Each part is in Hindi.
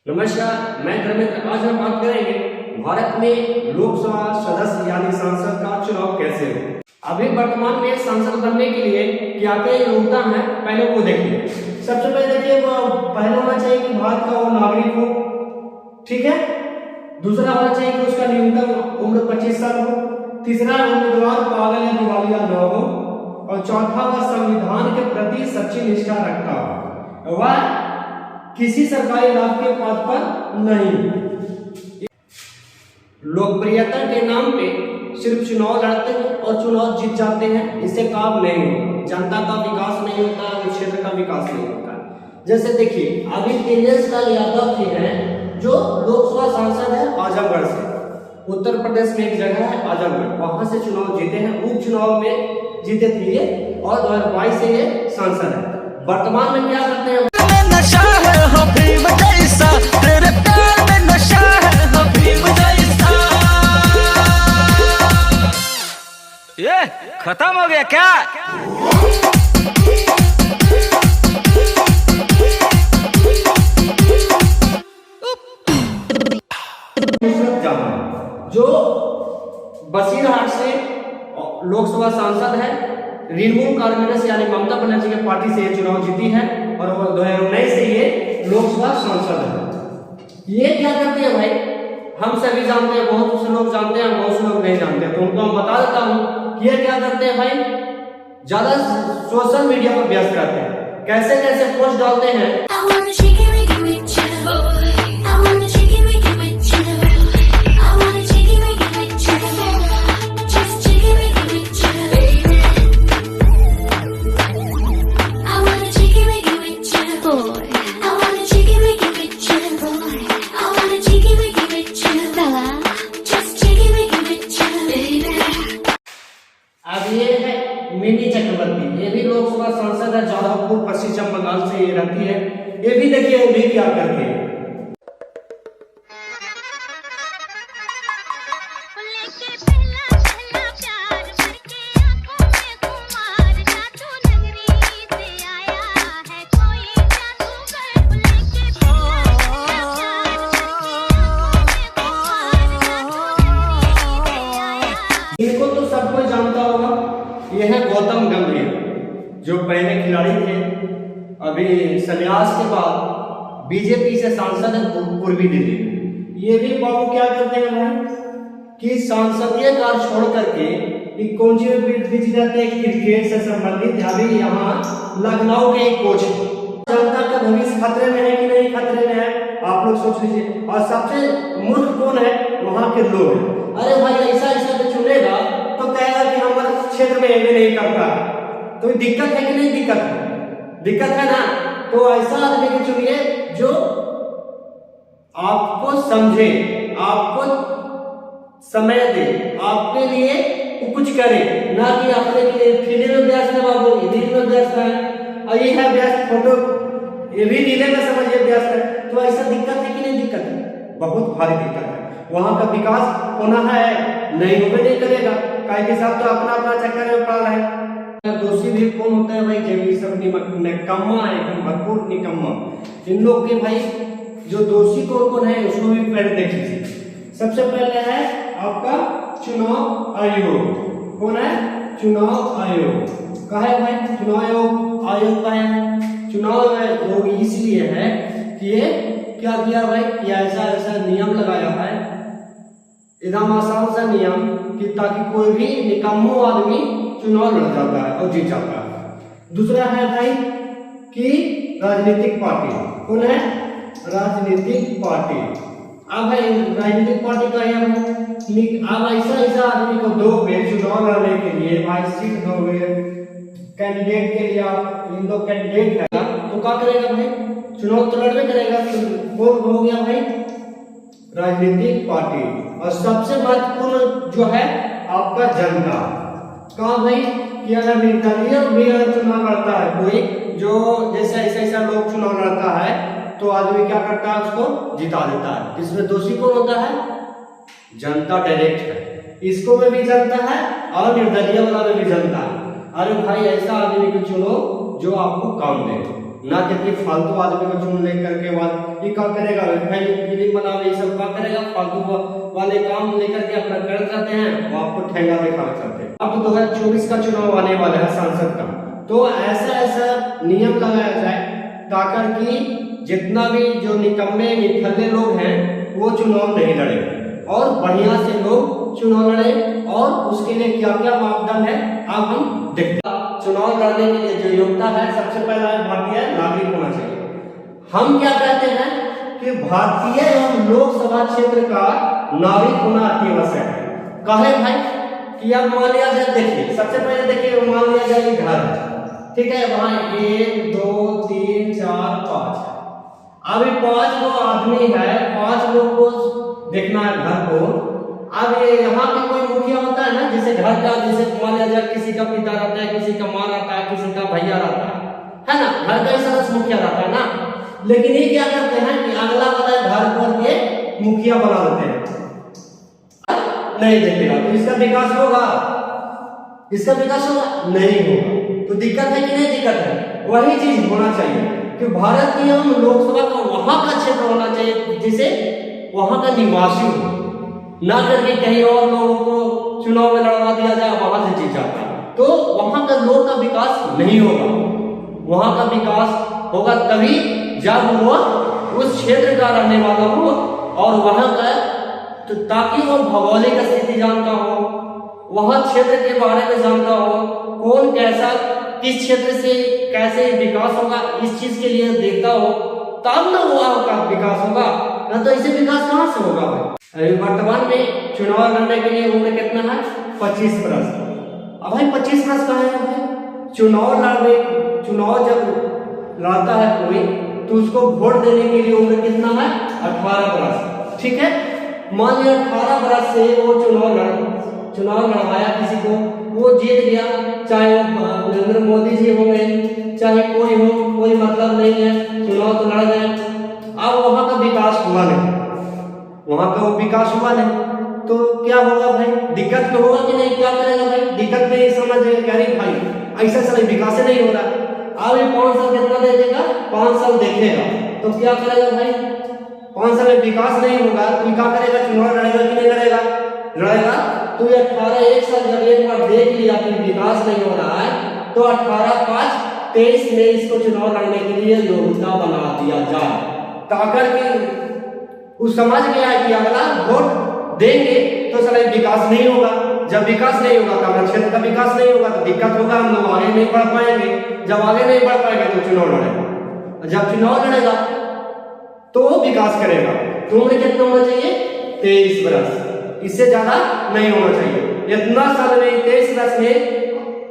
नमस्कार, मैं धर्मेंद्र। आज हम बात करेंगे भारत में लोकसभा सदस्य यानी सांसद का चुनाव कैसे हो। अभी वर्तमान में सांसद बनने के लिए क्या क्या योग्यता है, पहले वो देखिए। सबसे पहले देखिए, वो पहले होना चाहिए कि भारत का वो नागरिक हो, ठीक है। दूसरा होना चाहिए कि उसका न्यूनतम उम्र 25 साल हो। तीसरा, उम्मीदवार पागल या दिवालिया न हो। और चौथा, वह संविधान के प्रति सच्ची निष्ठा रखता हो। वह किसी सरकारी लाभ के पद पर नहीं। लोकप्रियता के नाम पे सिर्फ चुनाव लड़ते हैं और चुनाव जीत जाते हैं, इससे काम नहीं होता। जनता का विकास नहीं होता, उस क्षेत्र का विकास नहीं होता। जैसे देखिए, अभी तेजस लाल यादव जी हैं जो लोकसभा सांसद है आजमगढ़ से। उत्तर प्रदेश में एक जगह है आजमगढ़, वहां से चुनाव जीते हैं। उपचुनाव में जीते थे ये, और 2022 से ये सांसद है। वर्तमान में क्या करते हैं, नशा है हबीब जैसा, तेरे प्यार में नशा है हबीब जैसा। ये खत्म हो गया क्या? जो बसीरहाट से लोकसभा सांसद है, तृणमूल कांग्रेस यानी ममता बनर्जी के पार्टी से ये चुनाव जीती है, और वो 2019 से ये लोकसभा सांसद है। ये क्या करते हैं भाई, हम सभी जानते हैं, बहुत से लोग जानते हैं, बहुत से लोग नहीं जानते, तो उनको हम बता देता हूँ कि ये क्या करते हैं भाई, ज्यादा सोशल मीडिया पर व्यस्त रहते हैं। कैसे कैसे पोस्ट डालते हैं, मिनी चक्रवर्ती, ये भी लोकसभा सांसद है, जादवपुर पश्चिम बंगाल से ये रहती है। ये भी देखिए वो भी क्या करती है, इनको तो सब कोई जानता होगा। ये है गौतम गंभीर, जो पहले खिलाड़ी थे, अभी संन्यास के बाद बीजेपी से सांसद है पूर्वी दिल्ली में। ये भी बाबू क्या करते हैं भाई कि सांसदीय कार्य छोड़ करके कौन सी बिजी रहते हैं, क्रिकेट से संबंधित। अभी यहाँ लखनऊ के एक कोच है। जनता का भविष्य खतरे में है कि नहीं खतरे में है, आप लोग सोच लीजिए। और सबसे मूर्ख कौन है, वहाँ के लोग हैं। अरे भाई, ऐसा ऐसा तो चुनेगा तो कहेगा कि हमारे क्षेत्र में ये नहीं करता है, तो दिक्कत है कि नहीं दिक्कत है, दिक्कत है ना। तो ऐसा आदमी को चुनिए जो आपको समझे, आपको समय दे, आपके लिए कुछ करे, ना कि अपने लिए फिल्म में व्यस्त है बाबू, रील में व्यस्त है, और ये है व्यस्त फोटो, ये भी रीले में समझिए व्यस्त है। तो ऐसा दिक्कत है कि नहीं दिक्कत है, बहुत भारी दिक्कत है। वहां का विकास होना है, नहीं होगा नहीं करेगा, काहे के साथ तो अपना अपना चक्कर में पड़ रहा है। दोषी भी कौन होता है भाई, जब सब निकम्मा है, एकदम भरपूर निकम्मा। इन लोग के भाई जो दोषी कौन कौन है उसको भी पहले देख लीजिए। सबसे पहले है आपका चुनाव आयोग। कौन है, चुनाव आयोग का है भाई, चुनाव आयोग का है। चुनाव आयोग इसलिए है कि ये क्या किया भाई, कि ऐसा ऐसा नियम लगाया है, एकदम आसान सा नियम, कि ताकि कोई भी निकम्मो आदमी चुनाव लड़ जाता है और जीत जाता है। दूसरा है भाई कि राजनीतिक पार्टी। कौन है, राजनीतिक पार्टी। अब भाई राजनीतिक पार्टी का है, अब ऐसा ऐसा आदमी को दो चुनाव लड़ने के लिए भाई सीट दोगे कैंडिडेट के लिए, आप इन दो कैंडिडेट है तो क्या करेगा भाई, चुनाव तो लड़ने करेगा। कौन हो गया भाई, राजनीतिक पार्टी। और सबसे महत्वपूर्ण जो है आपका जनता का भाई, कि अगर निर्दलीय भी अगर चुनाव लड़ता है कोई, जो जैसे ऐसा ऐसा लोग चुनाव लड़ता है, तो आदमी क्या करता है, उसको जिता देता है। इसमें दोषी कौन होता है, जनता डायरेक्ट है, इसको में भी जनता है और निर्दलीय वाला में भी जनता है। अरे भाई, ऐसा आदमी को चुनो जो आपको काम दे। ना कि फालतू आदमी को चुन ले करके बाद ये क्या करेगा, फिल्म बनावे ये सब क्या करेगा, फालतू वाले काम लेकर के अपना करते रहते हैं, वो आपको ठेंगा दिखा करते हैं। अब 2024 का चुनाव आने वाला है सांसद का, तो ऐसा नियम लगाया जाए ताकि कि जितना भी जो निकम्मे निठल्ले लोग हैं वो चुनाव नहीं लड़े और बढ़िया से लोग चुनाव लड़े। और उसके लिए क्या क्या मापदंड है अब हम देखते हैं। चुनाव लड़ने के लिए जो योग्यता है, सबसे पहला है भारतीय नागरिक होना चाहिए। हम क्या कहते हैं कि भारतीय एवं लोकसभा क्षेत्र का नागरिक होना अति आवश्यक है। कहे भाई कि अब मान लिया जाए, देखिए सबसे पहले देखिए मान लिया जाए घर, ठीक है, वहां 1 2 3 4 5, अभी 5 लोग आदमी है, 5 लोग को देखना है घर को। अब ये यहाँ पे कोई मुखिया होता है ना, जैसे घर का, जैसे मान लिया जाए किसी का पिता रहता है, किसी का माँ रहता है, किसी का भैया रहता है ना, घर का ही सदस्य मुखिया रहता है ना। लेकिन ये क्या करते हैं कि अगला वाला घर पर के मुखिया बना देते हैं, नहीं देखेगा तो इसका विकास होगा, इसका विकास होगा नहीं होगा। तो दिक्कत है कि नहीं दिक्कत है, वही चीज होना चाहिए कि भारत की हम लोकसभा का वहां का क्षेत्र होना चाहिए जिसे वहां का निवासी हो, ना करके कहीं और लोगों को चुनाव में लड़वा दिया जाए, वहां से जीत जाता है तो वहां का लोग का विकास नहीं होगा। वहां का विकास होगा तभी जब वो उस क्षेत्र का रहने वाला हो और वहां का, तो ताकि वो भौगोलिक स्थिति जानता हो, वह क्षेत्र के बारे में जानता हो, कौन कैसा किस क्षेत्र से कैसे विकास होगा, इस चीज के लिए देखता हो, तब ना वहां का विकास होगा, ना तो इसे विकास कहां से होगा। भाई वर्तमान में चुनाव लड़ने के लिए उम्र कितना है, 25 वर्ष। अब भाई 25 वर्ष का है भाई, चुनाव जब लड़ता है कोई तो उसको वोट देने के लिए उम्र कितना है, 18 वर्ष, ठीक है। मान लिया 18 वर्ष से वो चुनाव लड़वाया किसी को, वो जीत गया, चाहे वो नरेंद्र मोदी जी होंगे चाहे कोई हो, कोई मतलब नहीं है, चुनाव तो लड़ गए। अब वहां का विकास हुआ नहीं, वहां का वो विकास हुआ नहीं तो क्या होगा भाई, दिक्कत तो होगा कि नहीं, क्या करेगा भाई, दिक्कत में ये समझ कह रही भाई ऐसा साल विकास नहीं हो रहा। अब 5 साल कितना देखेगा, 5 साल देखेगा तो क्या करेगा भाई, 5 साल में विकास नहीं होगा तो क्या करेगा, चुनाव लड़ेगा कि नहीं लड़ेगा, लड़ेगा। तो 18 एक साल जब एक बार देख लिया कि विकास नहीं हो रहा है तो 18/5/23 में इसको चुनाव लड़ने के लिए योग्यता बना दिया जाए, ताकि उस समझ गया कि अगला वोट देंगे तो साला विकास नहीं होगा, जब विकास नहीं होगा तो हमारे क्षेत्र का विकास नहीं होगा तो दिक्कत होगा, हम लोग आगे नहीं बढ़ पाएंगे, जब आगे नहीं बढ़ पाएंगे तो चुनाव लड़ेगा, जब चुनाव लड़ेगा तो विकास करेगा। तो उम्र कितना होना चाहिए, 23 वर्ष, इससे ज्यादा नहीं होना चाहिए। इतना साल में 23 वर्ष में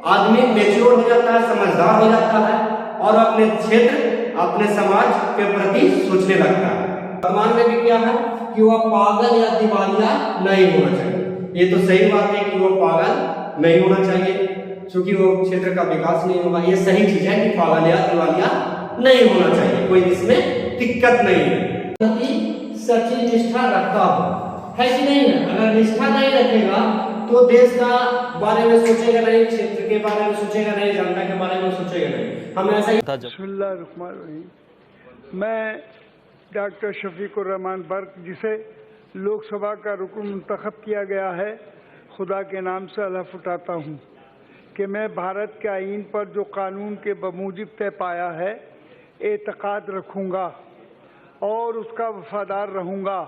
आदमी मैच्योर हो जाता है, समझदार हो जाता है और अपने क्षेत्र अपने समाज के प्रति सोचने लगता है। वर्तमान में भी क्या है कि वह पागल या दिवालिया नहीं होना चाहिए। ये तो सही बात है कि वो पागल नहीं होना चाहिए क्योंकि वो क्षेत्र का विकास नहीं होगा, ये सही चीज है कि पागल या दिवालिया नहीं होना चाहिए, कोई इसमें दिक्कत नहीं है। सच्ची निष्ठा रखता हो, है कि नहीं है, अगर निष्ठा नहीं रखेगा तो देश का बारे में सोचेगा नहीं, क्षेत्र के बारे में सोचेगा नहीं, जनता के बारे में सोचेगा नहीं। हमें ऐसा ही मैं डॉक्टर शफीकुर रहमान बर्क, जिसे लोकसभा का रुकन मुंतखब किया गया है, खुदा के नाम से हलफ उठाता हूँ कि मैं भारत के आईन पर जो कानून के बमूजिब तय पाया है एतकाद रखूँगा और उसका वफादार रहूँगा।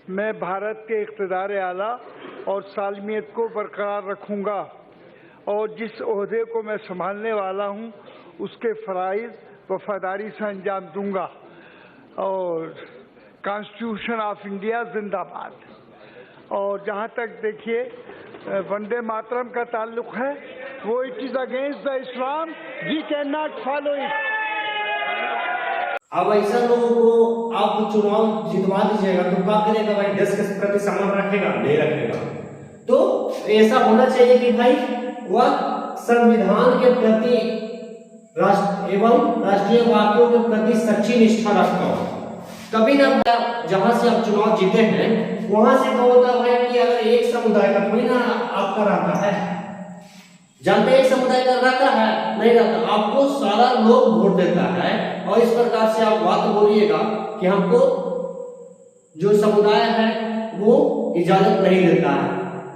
मैं भारत के इक़्तिदार आला और सालमियत को बरकरार रखूँगा और जिस ओहदे को मैं संभालने वाला हूँ उसके फ़राइज़ वफादारी से अंजाम दूँगा। और कॉन्स्टिट्यूशन ऑफ इंडिया जिंदाबाद। और जहाँ तक देखिए वंदे मातरम का ताल्लुक है, वो it is against the Islam, we can not follow it. अब ऐसा लोगों को आप चुनाव जितवा दीजिएगा तो क्या करेगा भाई, देश के प्रति सम्मान रखेगा नहीं रखेगा। तो ऐसा होना चाहिए कि भाई वह संविधान के प्रति एवं राष्ट्रीय वाक्यों के प्रति सच्ची निष्ठा रखता हो। कभी ना जहां से आप चुनाव जीते हैं वहां से क्या होता है कि अगर एक समुदाय का कोई ना आपका रहता है, जानते हैं समुदाय का रहता है नहीं रहता, आपको सारा लोग वोट देता है और इस प्रकार से आप बात बोलिएगा कि हमको जो समुदाय है वो इजाजत नहीं देता है,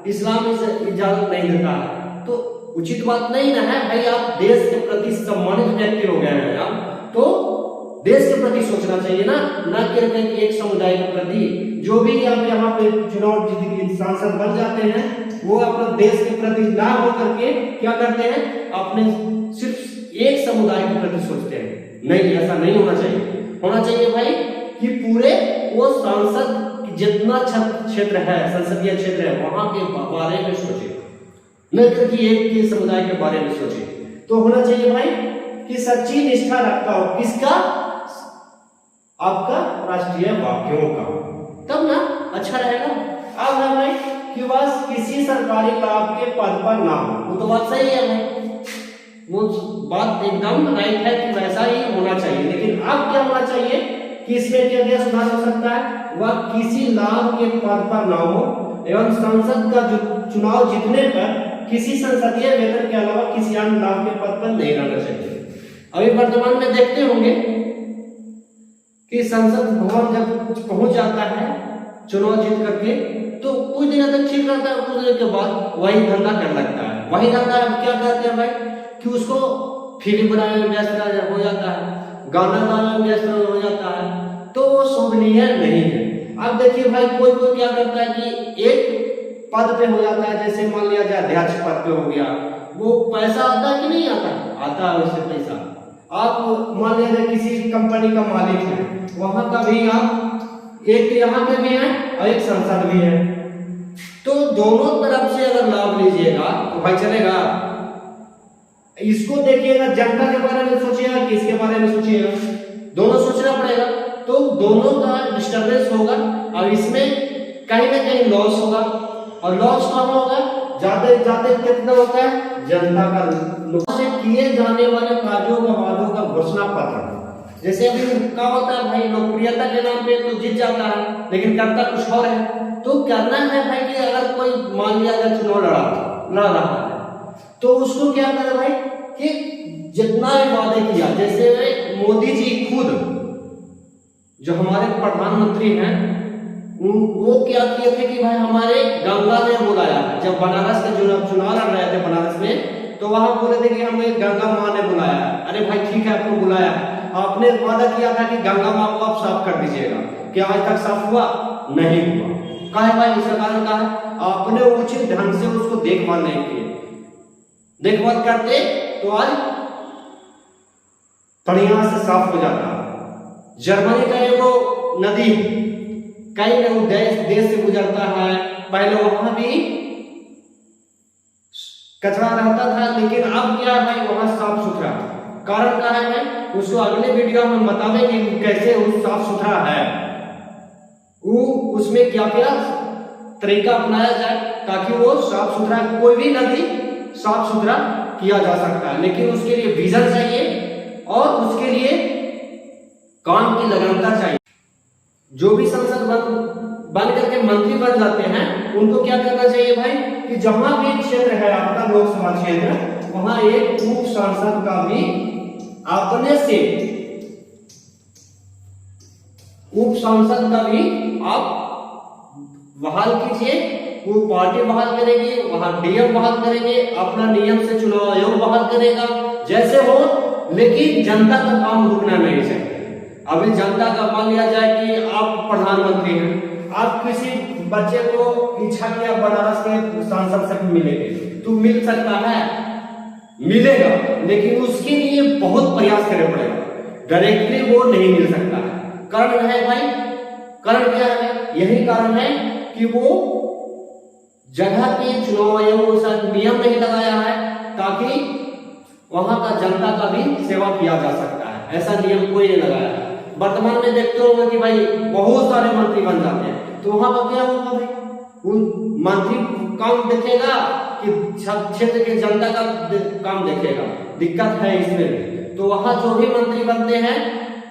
इस्लाम इजाजत नहीं देता है, तो उचित बात नहीं ना है भाई। आप देश के प्रति सम्मानित व्यक्ति हो गए हैं आप, तो देश के प्रति सोचना चाहिए ना कि एक समुदाय के प्रति। जो भी आप यहाँ पे चुनाव जीत सांसद बन जाते हैं वो अपने देश के प्रति ना हो करके क्या करते हैं, अपने सिर्फ एक समुदाय के प्रति सोचते हैं। नहीं, ऐसा नहीं होना चाहिए। होना चाहिए भाई कि पूरे वो सांसद जितना क्षेत्र है, संसदीय क्षेत्र है, वहां के बारे में सोचे, न कि एक के समुदाय के बारे में सोचे। तो होना चाहिए भाई कि सच्ची निष्ठा रखता हो किसका, आपका राष्ट्रीय वाक्यों का, तब ना अच्छा रहेगा। अब है भाई कि बस किसी सरकारी लाभ के पद पर ना हो, वो तो बात सही है भाई, वो बात एकदम राइट है कि वैसा ही होना चाहिए। लेकिन अब क्या होना चाहिए कि इसमें क्या क्या सुधार हो सकता है, वह किसी लाभ के पद पर ना हो एवं संसद का चुनाव जीतने पर किसी संसदीय वेतन के अलावा किसी अन्य लाभ के पद पर नहीं रहना चाहिए। अभी वर्तमान में देखते होंगे कि संसद भवन जब पहुंच जाता है चुनाव जीत करके तो कुछ दिनों तक ठीक रहता है, कुछ दिनों के बाद वही धंधा करने लगता है। वही धंधा क्या करते हैं भाई कि उसको फिल्म बनाने में व्यस्त हो जाता है, गाना गाने में व्यस्त हो जाता है, तो वो शोभनीय नहीं है। अब देखिए भाई कोई कोई क्या करता है कि एक पद पे हो जाता है, जैसे मान लिया जाए अध्यक्ष पद पे हो गया, वो पैसा आता है कि नहीं आता, आता है उससे पैसा। आप मान लिया जाए किसी कंपनी का मालिक है, वहां का भी आप एक यहाँ पे भी है और एक सांसद भी है, तो दोनों तरफ से अगर लाभ लीजिएगा तो भाई चलेगा। इसको देखिएगा, जनता के बारे में सोचिएगा कि इसके बारे में सोचिएगा, दोनों सोचना पड़ेगा, तो दोनों का डिस्टर्बेंस होगा और इसमें कहीं ना कहीं लॉस होगा। और लॉस कहाँ होगा, जाते जाते कितना होता है, जनता का नुकसान से किए जाने वाले कार्यों का वादों का घोषणा पत्र। जैसे अभी क्या होता है भाई, लोकप्रियता के नाम पे तो जीत जाता है लेकिन करता कुछ और है। तो करना है भाई कि अगर कोई मान लिया जाए चुनाव लड़ रहा है तो उसको क्या करे भाई कि जितना भी वादे किया, जैसे मोदी जी खुद जो हमारे प्रधानमंत्री हैं वो क्या किए थे कि भाई हमारे गंगा ने बुलाया, जब बनारस के चुनाव लड़ रहे थे बनारस में, तो वहां बोले थे कि हमें गंगा माँ ने बुलाया। अरे भाई ठीक है, आपको बुलाया, आपने वादा किया था कि गंगा माँ को आप साफ कर दीजिएगा, क्या आज तक साफ हुआ? नहीं हुआ। कहा है भाई, इसका कारण क्या है, आपने उचित ढंग से उसको देखभाल नहीं की। देखभाल करते तो आज बढ़िया से साफ हो जाता। जर्मनी का एगो नदी कई लोग देश से गुजरता है, पहले वहां भी कचरा रहता था लेकिन अब क्या है भाई वहां साफ सुथरा। कारण क्या है भाई, उसको अगले वीडियो में हम बताएंगे कैसे वो साफ सुथरा है, वो उसमें क्या क्या तरीका अपनाया जाए ताकि वो साफ सुथरा, कोई भी नदी साफ सुथरा किया जा सकता है। लेकिन उसके लिए विजन चाहिए और उसके लिए काम की लगनता चाहिए। जो भी सांसद बन करके मंत्री बन जाते हैं उनको क्या करना चाहिए भाई कि जहां भी क्षेत्र है आपका लोकसभा क्षेत्र, वहां एक उप सांसद का भी अपने से उप सांसद का भी आप बहाल कीजिए। वो पार्टी बहाल करेगी, वहां डीएम बहाल करेंगे, अपना नियम से चुनाव आयोग बहाल करेगा, जैसे हो, लेकिन जनता का काम रुकना नहीं चाहिए। अभी जनता का मान लिया जाए कि आप प्रधानमंत्री हैं, आप किसी बच्चे को इच्छा किया बनारस के सांसद से मिलेंगे तो मिल सकता है, मिलेगा, लेकिन उसके लिए बहुत प्रयास करना पड़ेगा, डायरेक्टली वो नहीं मिल सकता है। कारण है भाई, कारण क्या है, यही कारण है कि वो जगह के चुनाव आयोग नियम नहीं लगाया है ताकि वहां का जनता का भी सेवा किया जा सकता है, ऐसा नियम कोई नहीं लगाया है। वर्तमान में देखते होंगे कि भाई बहुत सारे मंत्री बन जाते हैं, तो वहां पर क्या होगा भाई, वो मंत्री काम देखेगा कि क्षेत्र के जनता का काम देखेगा, दिक्कत है इसमें। तो वहां जो भी मंत्री बनते हैं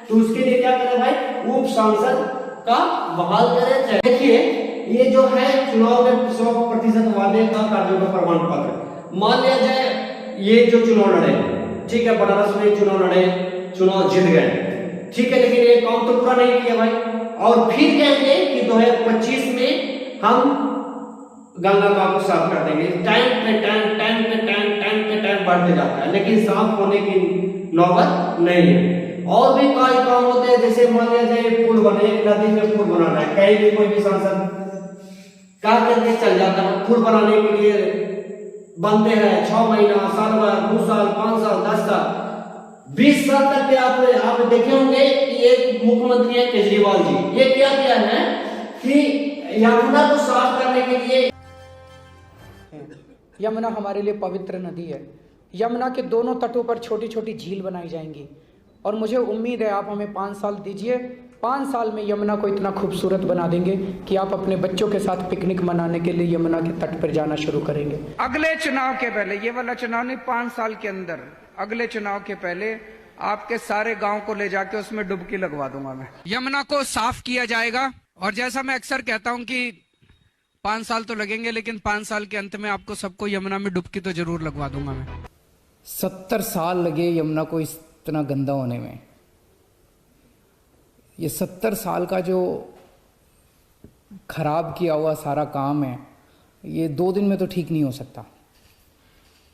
तो उसके लिए क्या करें भाई, उप सांसद का बहाल करें। देखिए ये जो है चुनाव में 100% वादे का कार्यों का प्रमाण पत्र, मान लिया जाए ये जो चुनाव लड़े, ठीक है, बनारस में चुनाव लड़े, चुनाव जीत गए, ठीक है, लेकिन ये काम तो पूरा नहीं किया भाई। और फिर कहेंगे कि 2025 में हम गंगा मां को साफ कर देंगे। टाइम पे टाइम बढ़ते जाता है, लेकिन साफ होने की नौबत नहीं है। और भी कई काम होते हैं, जैसे मान लिया जाए पुल बने, एक नदी में पुल बनाना है, कहीं भी कोई भी सांसद क्या करके चल जाता है, पुल बनाने के लिए बनते हैं 6 महीना, साल भर, 2 साल, 5 साल, 10 साल, 20 साल तक के आप देखे होंगे कि एक मुख्यमंत्री है केजरीवाल जी, ये क्या किया है कि यमुना को साफ करने के लिए। यमुना हमारे लिए पवित्र नदी है। यमुना के दोनों तटों पर छोटी छोटी झील बनाई जाएंगी और मुझे उम्मीद है आप हमें 5 साल दीजिए, 5 साल में यमुना को इतना खूबसूरत बना देंगे कि आप अपने बच्चों के साथ पिकनिक मनाने के लिए यमुना के तट पर जाना शुरू करेंगे। अगले चुनाव के पहले, ये वाला चुनाव नहीं, 5 साल के अंदर, अगले चुनाव के पहले आपके सारे गांव को ले जाके उसमें डुबकी लगवा दूंगा मैं। यमुना को साफ किया जाएगा और जैसा मैं अक्सर कहता हूं कि 5 साल तो लगेंगे, लेकिन 5 साल के अंत में आपको सबको यमुना में डुबकी तो जरूर लगवा दूंगा मैं। 70 साल लगे यमुना को इतना गंदा होने में। ये 70 साल का जो खराब किया हुआ सारा काम है, ये 2 दिन में तो ठीक नहीं हो सकता।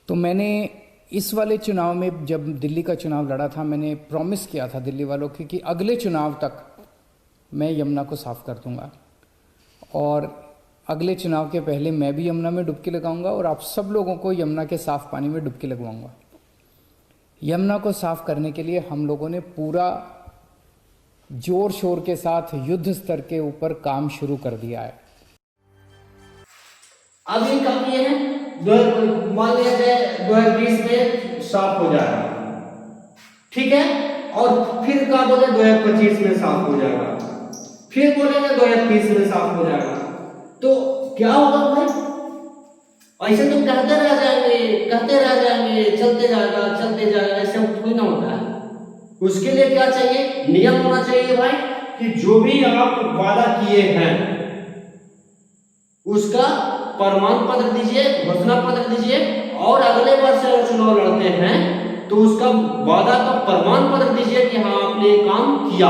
तो मैंने इस वाले चुनाव में, जब दिल्ली का चुनाव लड़ा था, मैंने प्रॉमिस किया था दिल्ली वालों को कि अगले चुनाव तक मैं यमुना को साफ कर दूंगा और अगले चुनाव के पहले मैं भी यमुना में डुबकी लगाऊंगा और आप सब लोगों को यमुना के साफ पानी में डुबकी लगवाऊंगा। यमुना को साफ करने के लिए हम लोगों ने पूरा जोर शोर के साथ युद्ध स्तर के ऊपर काम शुरू कर दिया है। अभी कब किए हैं, मान लिया जाए 2020 में साफ हो जाएगा, ठीक है, और फिर क्या बोले 2025 में साफ हो जाएगा, फिर बोलेंगे 2030 में साफ हो जाएगा। तो क्या होगा भाई? ऐसे तो कहते रह जाएंगे, चलते जाएगा, ऐसे थोड़ी ना होता है। उसके लिए क्या चाहिए, नियम होना चाहिए भाई कि जो भी आप वादा किए हैं उसका प्रमाण पत्र दीजिए, घोषणा पत्र दीजिए, और अगले बार से अगर चुनाव लड़ते हैं तो उसका वादा का प्रमाण पत्र दीजिए कि हाँ आपने ये काम किया।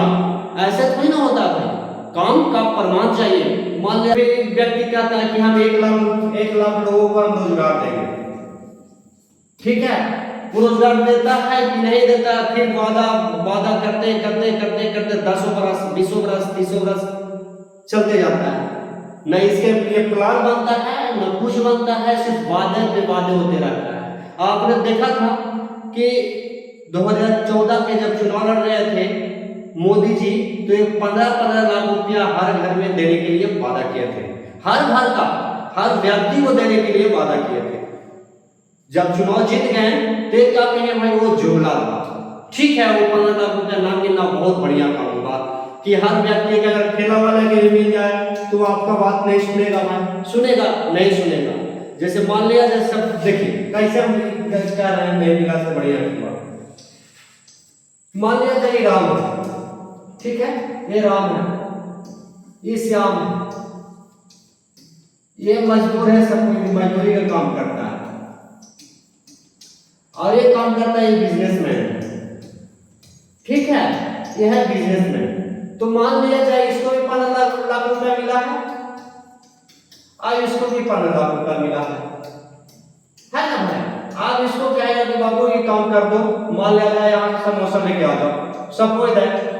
ऐसे थोड़ी ना होता है, काम का प्रमाण चाहिए। मान लिया व्यक्ति कहता है कि हम 1 लाख लोगों को हम रोजगार देंगे, ठीक है, वो रोजगार देता है कि नहीं देता, फिर वादा करते 10 बरस, 20 बरस, 30 बरस चलते जाता है, न इसके लिए प्लान बनता है, न कुछ बनता है, सिर्फ वादे पे वादे होते रहता है। आपने देखा था कि 2014 के जब चुनाव लड़ रहे थे मोदी जी, तो ये 15 लाख रुपया हर घर में देने के लिए वादा किए थे, हर घर का, हर व्यक्ति को देने के लिए वादा किए थे। जब चुनाव जीत गए तो क्या कहेंगे भाई, वो जुमला था, ठीक है, वो 15 लाख रुपया नाम गिनना बहुत बढ़िया काम होगा कि हर व्यक्ति के अगर ठेला वाले के लिए मिल जाए तो आपका बात नहीं सुनेगा भाई, सुनेगा नहीं सुनेगा। जैसे मान लिया जाए, सब देखिए कैसे हम कह रहे हैं, मेरे से बढ़िया मान लिया जाए राम, ठीक है, ये राम है, ये श्याम है, ये मजदूर है, सब कोई मजदूरी का काम करता है, और ये काम करता है, ये बिजनेसमैन है, ठीक है, ये है बिजनेसमैन। तो मान लिया जाए इसको भी 15 लाख रुपया मिला है और इसको भी 15 लाख रुपया मिला है ना भाई। आप इसको कहेगा कि बाबू ये काम कर दो, मान लिया जाए यहाँ समोसा लेके आ जाओ, सपोज है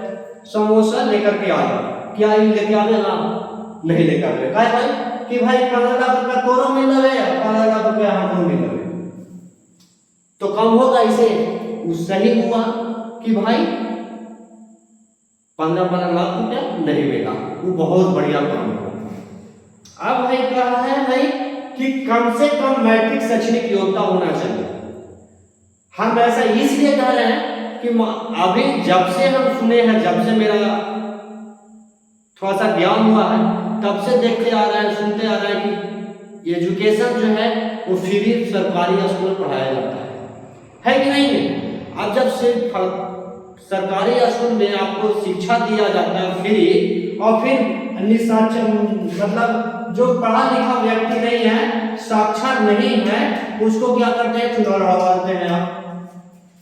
समोसा लेकर के आ जाओ, क्या ये लेके आवेगा? नहीं लेकर आवे। काय भाई कि भाई 15 लाख रुपया तोरो मिल रहे है, 15 लाख रुपया हमको मिल रहे, तो कम होगा इसे। सही हुआ कि भाई 15 लाख रुपया नहीं मिला, वो बहुत बढ़िया काम हुआ। अब भाई कहा है भाई कि कम से कम मैट्रिक शैक्षणिक योग्यता होना चाहिए। हम ऐसा इसलिए कह रहे हैं कि अभी जब से हम सुने हैं, जब से मेरा थोड़ा सा ज्ञान हुआ है, तब से देखते आ रहे हैं, सुनते आ रहे हैं कि एजुकेशन जो है वो फ्री सरकारी स्कूल में पढ़ाया जाता है कि नहीं? अब जब से सरकारी स्कूल में आपको शिक्षा दिया जाता है फ्री, और फिर निशाचर मतलब जो पढ़ा लिखा व्यक्ति नहीं है, साक्षर नहीं है, उसको क्या करते हैं, चुनाव लड़वाते हैं आप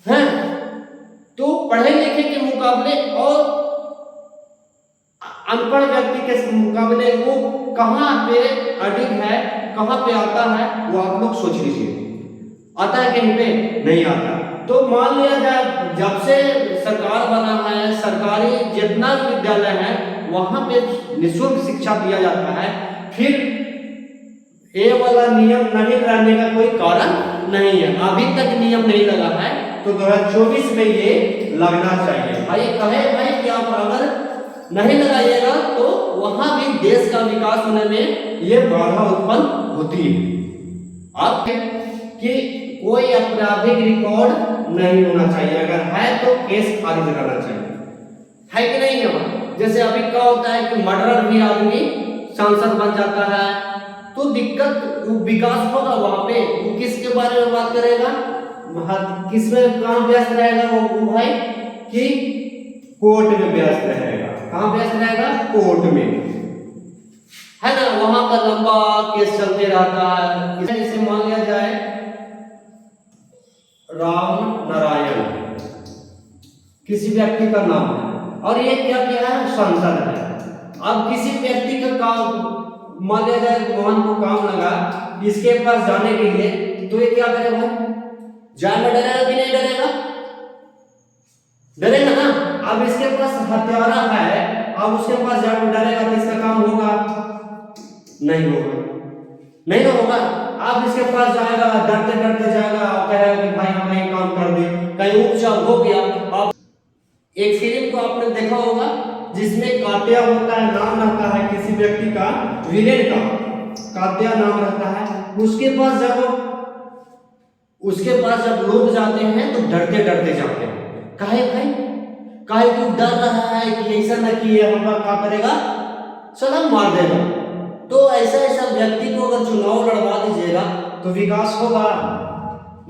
हैं। तो पढ़े लिखे के मुकाबले और अनपढ़ व्यक्ति के मुकाबले वो कहाँ पे अधिक है, कहाँ पे आता है, वो आप लोग सोच लीजिए। आता है कहीं पे? नहीं आता। तो मान लिया जाए जब से सरकार बना है, सरकारी जितना विद्यालय है वहां पे निःशुल्क शिक्षा दिया जाता है, फिर ये वाला नियम नहीं रहने का कोई कारण नहीं है। अभी तक नियम नहीं लगा है, तो 2024 में ये लगना चाहिए। भाई कहे भाई कि आप अगर नहीं लगाइएगा तो वहां भी देश का विकास होने में ये बाधा उत्पन्न होती है। आप कि कोई आपराधिक रिकॉर्ड नहीं होना चाहिए, अगर है तो केस खारिज रहना चाहिए, है कि नहीं है। जैसे अभी क्या होता है कि मर्डर भी आदमी सांसद बन जाता है, तो दिक्कत विकास होगा वहां पे। वो किसके बारे में बात करेगा, किस में कहाँ व्यस्त रहेगा वो भाई, कि कोर्ट में व्यस्त रहेगा। कहाँ व्यस्त रहेगा? कोर्ट में, है ना। वहां का लंबा केस चलते रहता है। जैसे मान लिया जाए राम नारायण किसी व्यक्ति का नाम है और ये क्या किया है, सांसद है। अब किसी व्यक्ति का काम मान लिया जाए, मोहन को काम लगा इसके पास जाने के लिए, तो ये क्या करेगा, जाए में डरेगा कि नहीं डरेगा? डरेगा ना। अब इसके पास हथियारा है, अब उसके पास जाकर डरेगा तो इसका काम होगा? नहीं होगा, नहीं होगा। अब इसके पास जाएगा, डरते डरते जाएगा और कहेगा कि भाई हमें काम कर दे, कहीं उपचार हो गया। अब एक फिल्म को आपने देखा होगा जिसमें कात्या होता है, नाम रहता है किसी व्यक्ति का, विलेन का कात्या नाम रहता है। उसके पास जब लोग जाते हैं तो डरते डरते जाते हैं। काहे भाई, काहे क्यों डर रहा है कि ऐसा न कि ये हमला क्या करेगा, सलाम मार देगा। तो ऐसा व्यक्ति को अगर चुनाव लड़वा दीजिएगा तो विकास होगा?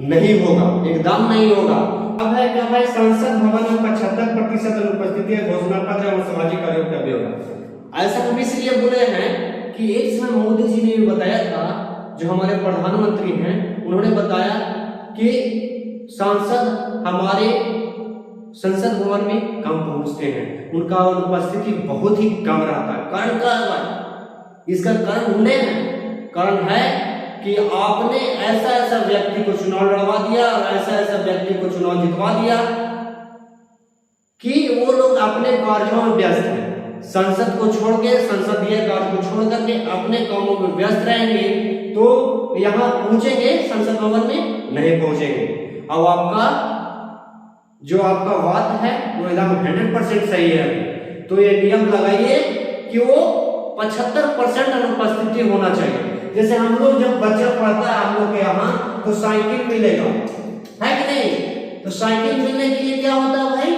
नहीं होगा, एकदम नहीं होगा। अब है क्या भाई, संसद भवन में 75% अनुपस्थिति है, घोषणा पत्र एवं सामाजिक कार्यों का ब्यौरा। ऐसा कभी इसलिए बोले हैं कि एक समय मोदी जी ने बताया था, जो हमारे प्रधानमंत्री हैं, उन्होंने बताया कि सांसद हमारे संसद भवन में कम पहुंचते हैं, उनका उपस्थिति बहुत ही कम रहता है। कारण क्या है? इसका कारण ढूंढे हैं। कारण है कि आपने ऐसा व्यक्ति को चुनाव लड़वा दिया और ऐसा व्यक्ति को चुनाव जितवा दिया कि वो लोग अपने कार्यों में व्यस्त हैं। संसद को छोड़ के, संसदीय कार्य को छोड़ करके अपने कामों में व्यस्त रहेंगे, तो यहाँ पहुंचेंगे संसद भवन में? नहीं पहुंचेंगे। अब आपका जो आपका बात है वो एकदम 100% सही है। तो ये नियम लगाइए कि वो 75% अनुपस्थिति होना चाहिए। जैसे हम लोग जब बच्चा पढ़ता है हम लोग के यहाँ, तो साइकिल मिलेगा, है कि नहीं? तो साइकिल मिलने के लिए क्या होता है भाई,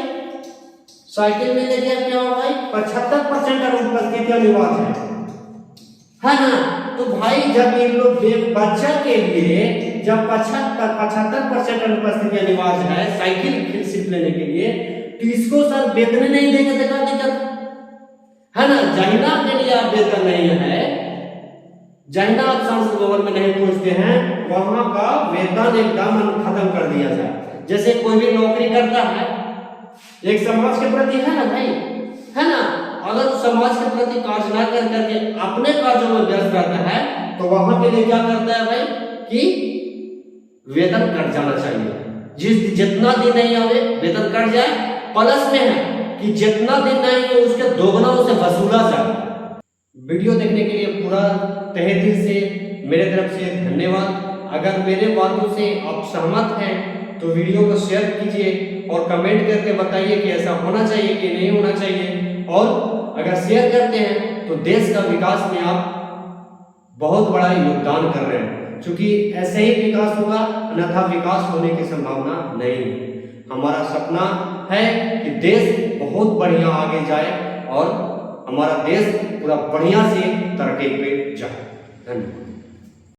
साइकिल मिलने के लिए क्या होगा भाई, 75% अनुपस्थिति अनिवार्य है ना। तो भाई जब ये लोग बच्चा के लिए जब 75% अनुपस्थिति अनिवार्य है साइकिल सिर्फ लेने के लिए, तो इसको सर वेतन नहीं देंगे तो क्या दिक्कत है ना। जहिना के लिए आप वेतन नहीं है, जहिना आप संसद भवन में नहीं पहुंचते हैं, वहां का वेतन एकदम खत्म कर दिया जाए। जैसे कोई भी नौकरी करता है एक समाज के प्रति, है ना भाई, है ना। अगर समाज के प्रति कार्य ना कर करके अपने कार्यों में व्यस्त रहता है, तो वहां के लिए क्या करता है भाई कि वेतन कट जाना चाहिए। जितना दिन नहीं आवे वेतन कट जाए, प्लस में है कि जितना दिन नहीं है उसके दोगुना उसे वसूला जाए। वीडियो देखने के लिए पूरा तहे दिल से मेरे तरफ से धन्यवाद। अगर मेरे बातों से आप सहमत हैं तो वीडियो को शेयर कीजिए और कमेंट करके बताइए कि ऐसा होना चाहिए कि नहीं होना चाहिए। और अगर शेयर करते हैं तो देश का विकास में आप बहुत बड़ा योगदान कर रहे हैं, क्योंकि ऐसे ही विकास होगा, अन्यथा विकास होने की संभावना नहीं है। हमारा सपना है कि देश बहुत बढ़िया आगे जाए और हमारा देश पूरा बढ़िया से तरक्की पे जाए। धन्यवाद।